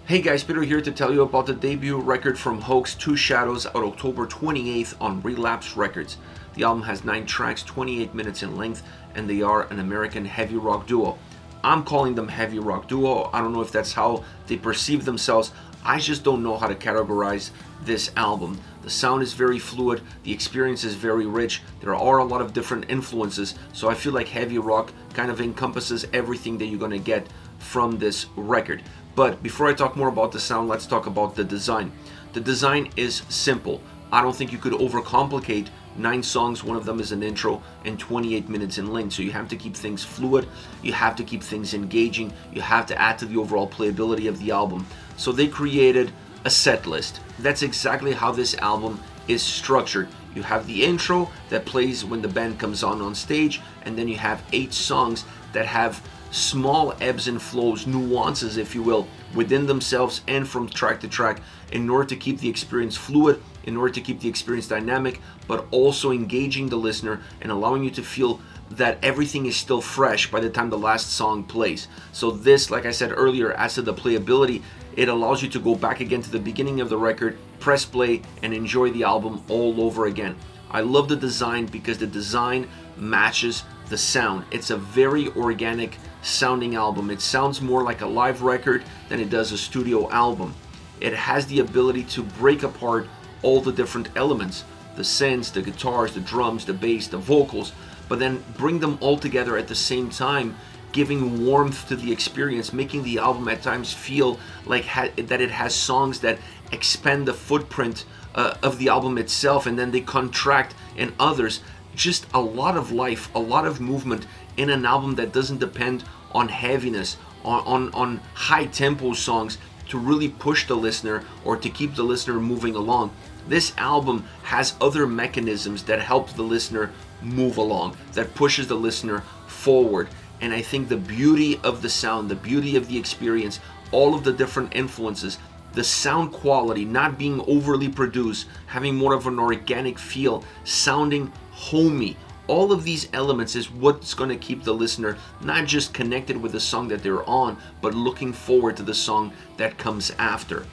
Hey guys, Peter here to tell you about the debut record from Hoaxed, Two Shadows, out October 28th on Relapse Records. The album has 9 tracks, 28 minutes in length, and they are an American heavy rock duo. I'm calling them heavy rock duo. I don't know if that's how they perceive themselves. I just don't know how to categorize this album. The sound is very fluid, the experience is very rich, there are a lot of different influences, so I feel like heavy rock kind of encompasses everything that you're going to get from this record. But before I talk more about the sound, let's talk about the design. The design is simple. I don't think you could overcomplicate 9 songs, one of them is an intro, and 28 minutes in length. So you have to keep things fluid, you have to keep things engaging, you have to add to the overall playability of the album. So they created a set list. That's exactly how this album is structured. You have the intro that plays when the band comes on stage, and then you have 8 songs that have small ebbs and flows, nuances if you will, within themselves and from track to track, in order to keep the experience fluid, in order to keep the experience dynamic, but also engaging the listener and allowing you to feel that everything is still fresh by the time the last song plays. So this, like I said earlier, as to the playability, it allows you to go back again to the beginning of the record, press play, and enjoy the album all over again. I love the design because the design matches the sound. It's a very organic sounding album. It sounds more like a live record than it does a studio album. It has the ability to break apart all the different elements, the synths, the guitars, the drums, the bass, the vocals, but then bring them all together at the same time, giving warmth to the experience, making the album at times feel like that it has songs that expand the footprint of the album itself, and then they contract in others. Just a lot of life, a lot of movement in an album that doesn't depend on heaviness, on high tempo songs to really push the listener or to keep the listener moving along. This album has other mechanisms that help the listener move along, that pushes the listener forward. And I think the beauty of the sound, the beauty of the experience, all of the different influences, the sound quality not being overly produced, having more of an organic feel, sounding homey, all of these elements is what's going to keep the listener not just connected with the song that they're on, but looking forward to the song that comes after.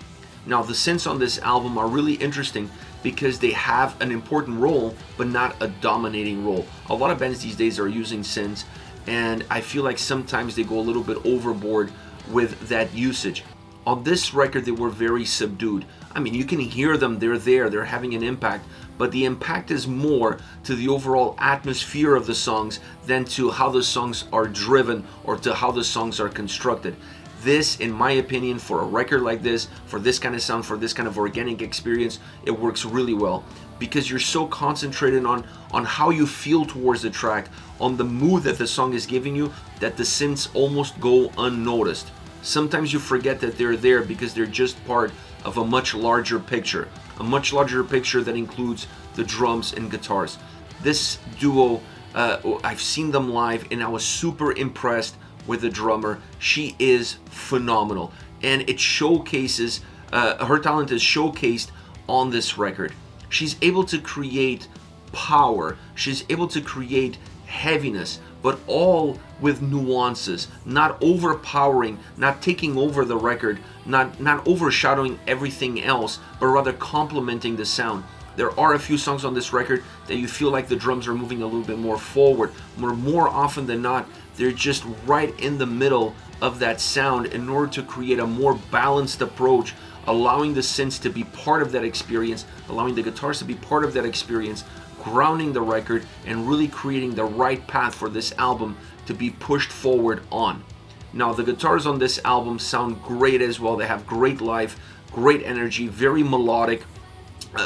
Now, the synths on this album are really interesting because they have an important role, but not a dominating role. A lot of bands these days are using synths, and I feel like sometimes they go a little bit overboard with that usage. On this record, they were very subdued. I mean, you can hear them, they're having an impact, but the impact is more to the overall atmosphere of the songs than to how the songs are driven or to how the songs are constructed. This, in my opinion, for a record like this, for this kind of sound, for this kind of organic experience, it works really well because you're so concentrated on how you feel towards the track, on the mood that the song is giving you, that the synths almost go unnoticed. Sometimes you forget that they're there because they're just part of a much larger picture that includes the drums and guitars. This duo, I've seen them live and I was super impressed with the drummer. She is phenomenal, and it showcases, her talent is showcased on this record. She's able to create power, she's able to create heaviness, but all with nuances, not overpowering, not taking over the record, not overshadowing everything else, but rather complementing the sound. There are a few songs on this record that you feel like the drums are moving a little bit more forward. More often than not, they're just right in the middle of that sound in order to create a more balanced approach, allowing the synths to be part of that experience, allowing the guitars to be part of that experience, grounding the record and really creating the right path for this album to be pushed forward on. Now, the guitars on this album sound great as well. They have great life, great energy, very melodic,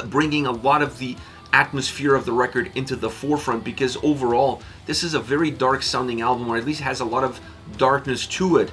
bringing a lot of the atmosphere of the record into the forefront, because overall this is a very dark sounding album, or at least has a lot of darkness to it,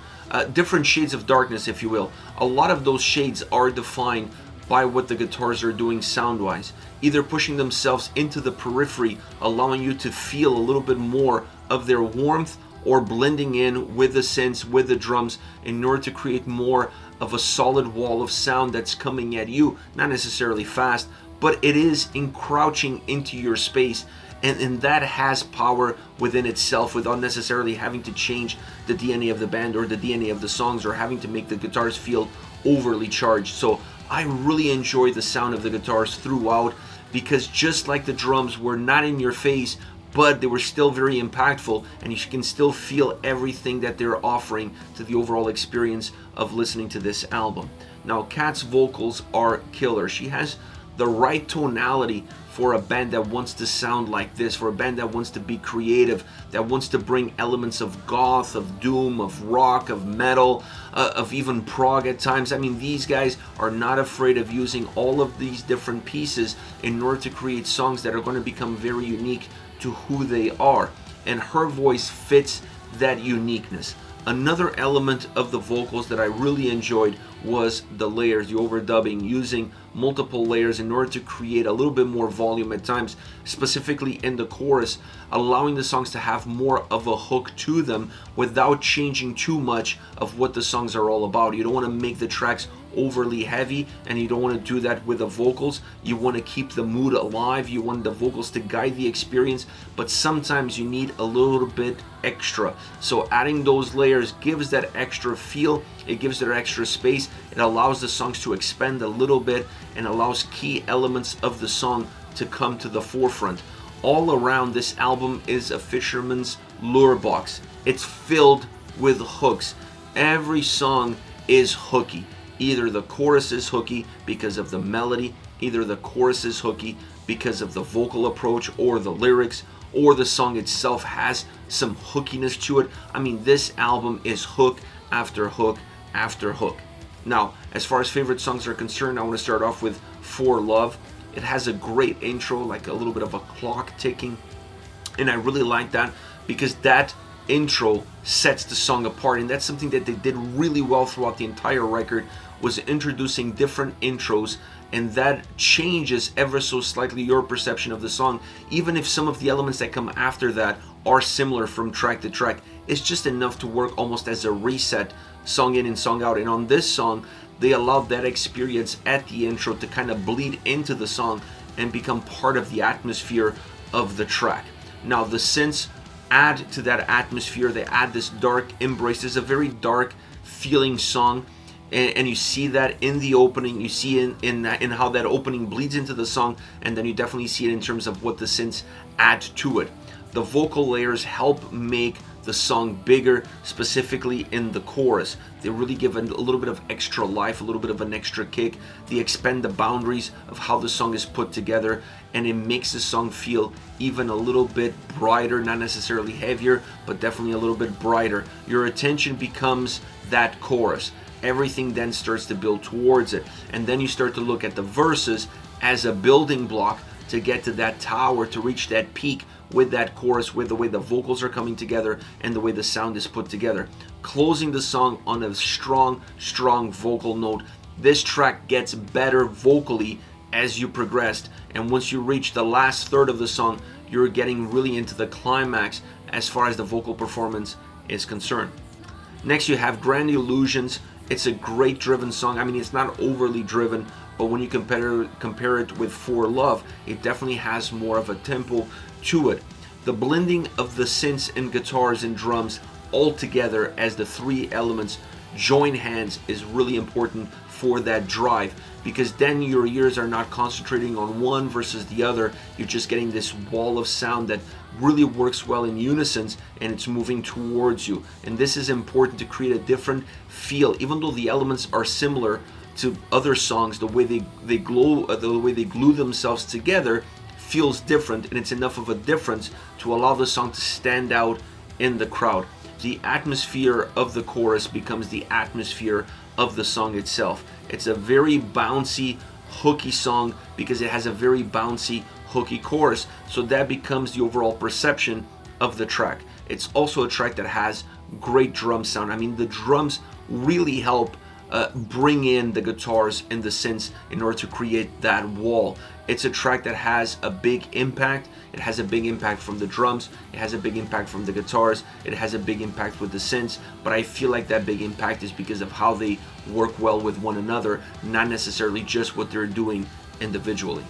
different shades of darkness if you will. A lot of those shades are defined by what the guitars are doing sound wise, either pushing themselves into the periphery, allowing you to feel a little bit more of their warmth, or blending in with the synths, with the drums, in order to create more of a solid wall of sound that's coming at you, not necessarily fast, but it is encroaching into your space, and that has power within itself without necessarily having to change the DNA of the band or the DNA of the songs, or having to make the guitars feel overly charged. So I really enjoy the sound of the guitars throughout, because just like the drums were not in your face, but they were still very impactful, and you can still feel everything that they're offering to the overall experience of listening to this album. Now, Kat's vocals are killer. She has the right tonality for a band that wants to sound like this, for a band that wants to be creative, that wants to bring elements of goth, of doom, of rock, of metal, of even prog at times. I mean, these guys are not afraid of using all of these different pieces in order to create songs that are going to become very unique to who they are. And her voice fits that uniqueness. Another element of the vocals that I really enjoyed was the layers, the overdubbing, using multiple layers in order to create a little bit more volume at times, specifically in the chorus, allowing the songs to have more of a hook to them without changing too much of what the songs are all about. You don't want to make the tracks overly heavy, and you don't want to do that with the vocals. You want to keep the mood alive. You want the vocals to guide the experience, but sometimes you need a little bit extra. So adding those layers gives that extra feel, it gives that extra space, it allows the songs to expand a little bit, and allows key elements of the song to come to the forefront. All around, this album is a fisherman's lure box. It's filled with hooks. Every song is hooky. Either the chorus is hooky because of the melody, either the chorus is hooky because of the vocal approach or the lyrics, or the song itself has some hookiness to it. I mean, this album is hook after hook after hook. Now, as far as favorite songs are concerned, I want to start off with For Love. It has a great intro, like a little bit of a clock ticking, and I really like that because that intro sets the song apart, and that's something that they did really well throughout the entire record, was introducing different intros, and that changes ever so slightly your perception of the song, even if some of the elements that come after that are similar from track to track. It's just enough to work almost as a reset, song in and song out. And on this song, they allowed that experience at the intro to kind of bleed into the song and become part of the atmosphere of the track. Now, the synths add to that atmosphere. They add this dark embrace. It's a very dark feeling song, and you see that in the opening. You see in how that opening bleeds into the song, and then you definitely see it in terms of what the synths add to it. The vocal layers help make the song bigger, specifically in the chorus. They really give a little bit of extra life, a little bit of an extra kick. They expand the boundaries of how the song is put together, and it makes the song feel even a little bit brighter, not necessarily heavier, but definitely a little bit brighter. Your attention becomes that chorus. Everything then starts to build towards it, and then you start to look at the verses as a building block to get to that tower, to reach that peak with that chorus, with the way the vocals are coming together and the way the sound is put together. Closing the song on a strong vocal note. This track gets better vocally as you progressed, and once you reach the last third of the song, you're getting really into the climax as far as the vocal performance is concerned. Next, you have Grand Illusions. It's a great driven song. I mean, it's not overly driven, but when you compare it with For Love, it definitely has more of a tempo to it. The blending of the synths and guitars and drums all together as the three elements join hands is really important for that drive, because then your ears are not concentrating on one versus the other. You're just getting this wall of sound that really works well in unison, and it's moving towards you. And this is important to create a different feel. Even though the elements are similar to other songs, the way they glue themselves together feels different, and it's enough of a difference to allow the song to stand out in the crowd. The atmosphere of the chorus becomes the atmosphere of the song itself. It's a very bouncy, hooky song because it has a very bouncy, hooky chorus, so that becomes the overall perception of the track. It's also a track that has great drum sound. I mean, the drums really help bring in the guitars and the synths in order to create that wall. It's a track that has a big impact. It has a big impact from the drums, it has a big impact from the guitars, it has a big impact with the synths, but I feel like that big impact is because of how they work well with one another, not necessarily just what they're doing individually.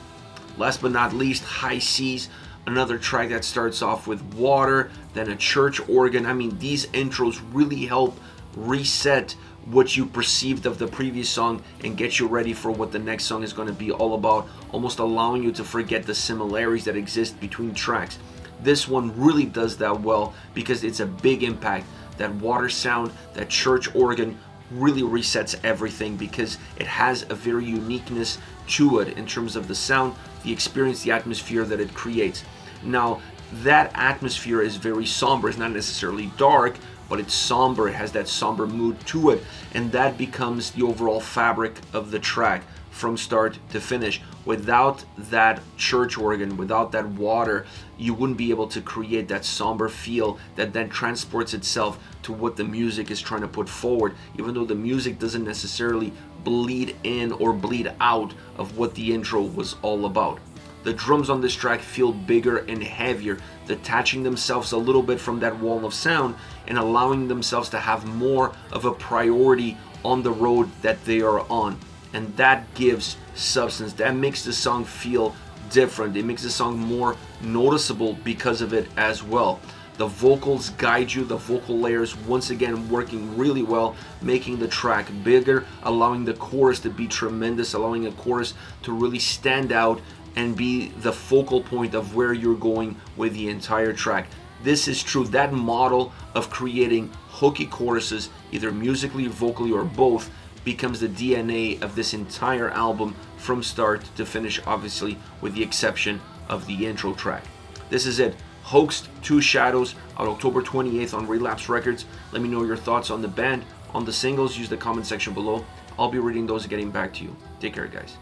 Last but not least, High Seas, another track that starts off with water, then a church organ. I mean, these intros really help reset what you perceived of the previous song and get you ready for what the next song is going to be all about, almost allowing you to forget the similarities that exist between tracks. This one really does that well because it's a big impact. That water sound, that church organ really resets everything because it has a very uniqueness to it in terms of the sound, the experience, the atmosphere that it creates. Now, that atmosphere is very somber. It's not necessarily dark, but it's somber. It has that somber mood to it, and that becomes the overall fabric of the track from start to finish. Without that church organ, without that water, you wouldn't be able to create that somber feel that then transports itself to what the music is trying to put forward, even though the music doesn't necessarily bleed in or bleed out of what the intro was all about. The drums on this track feel bigger and heavier, detaching themselves a little bit from that wall of sound and allowing themselves to have more of a priority on the road that they are on. And that gives substance. That makes the song feel different. It makes the song more noticeable because of it as well. The vocals guide you, the vocal layers once again working really well, making the track bigger, allowing the chorus to be tremendous, allowing a chorus to really stand out and be the focal point of where you're going with the entire track. This is true. That model of creating hooky choruses, either musically, vocally, or both, becomes the DNA of this entire album from start to finish, obviously with the exception of the intro track. This is it. Hoaxed, Two Shadows, on October 28th on Relapse Records. Let me know your thoughts on the band, on the singles. Use the comment section below. I'll be reading those and getting back to you. Take care, guys.